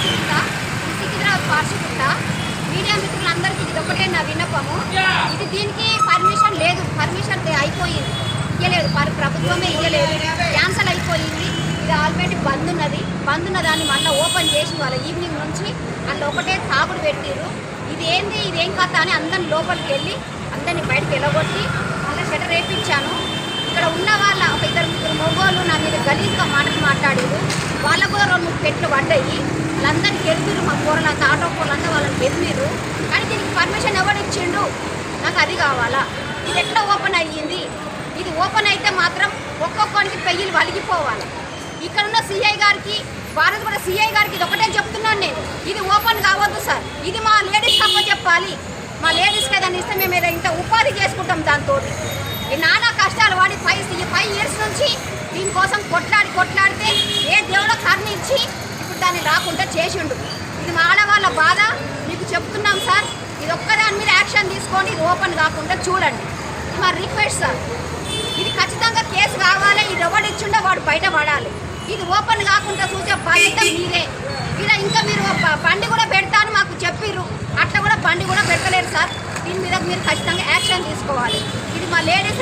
Parshigutta, Secunderabad Parshigutta media మిత్రులందరికీ ఇది ఒకటే నా విన్నపము. ఇది దీనికి పర్మిషన్ లేదు, పర్మిషన్ అయిపోయింది, ఇవ్వలేదు, ప్రభుత్వమే ఇవ్వలేదు, క్యాన్సల్ అయిపోయింది. ఇది ఆల్రెడీ బంద్ ఉన్న దాన్ని మళ్ళీ ఓపెన్ చేసి వాళ్ళ ఈవినింగ్ నుంచి వాళ్ళు ఒకటే తాగుడు పెట్టిర్రు. ఇదేం కథ అని అందరిని లోపలికి వెళ్ళి అందరినీ బయటకు వెళ్ళగొట్టి మళ్ళీ షటర్ వేయించాను. ఇక్కడ ఉన్న వాళ్ళ ఒక ఇద్దరు మొగోళ్ళు నా మీద గలీజ్గా మాట్లాడారు. వాళ్ళకు కూడా 2-3 పెట్లు పడ్డాయి. వాళ్ళందరినీ గెలిపిరు, మా కూరలంతా ఆటో కూరలంతా వాళ్ళని గెలిపిరు. కానీ దీనికి పర్మిషన్ ఎవరు ఇచ్చిండు? నాకు అది కావాలా. ఇది ఎట్లా ఓపెన్ అయ్యింది? ఇది ఓపెన్ అయితే మాత్రం ఒక్కొక్కరికి పెయ్యిలు వలిగిపోవాలి. ఇక్కడున్న సిఐ గారికి, భారత్ కూడా సిఐ గారికి ఇది ఒకటే చెప్తున్నాను నేను, ఇది ఓపెన్ కావద్దు సార్. ఇది మా లేడీస్ తప్ప చెప్పాలి. మా లేడీస్కి ఏదైనా ఇస్తే మేము ఏదో ఇంత ఉపాధి చేసుకుంటాం. దాంతో ఈ నానా కష్టాలు వాడి 5 ఇయర్స్ నుంచి దీనికోసం కొట్లాడితే ఏ దేవుడో కర్ణ ఇచ్చి ఇప్పుడు దాన్ని రాకుండా చేసిండు. ఇది మా ఆడవాళ్ళ బాధ. మీకు చెప్తున్నాం సార్, ఇది ఒక్కదాని మీద యాక్షన్ తీసుకోండి, ఇది ఓపెన్ కాకుండా చూడండి. ఇది మా రిక్వెస్ట్ సార్. ఇది ఖచ్చితంగా కేసు కావాలి. ఇది ఎవడు ఇచ్చిండో వాడు బయట పడాలి. ఇది ఓపెన్ కాకుండా చూసే బాధ్యత మీరే. ఇలా ఇంకా మీరు బండి కూడా పెడతాను మాకు చెప్పిర్రు, అట్లా కూడా బండి కూడా పెట్టలేరు సార్. దీని మీద మీరు ఖచ్చితంగా యాక్షన్ తీసుకోవాలి. ఇది మా లేడీస్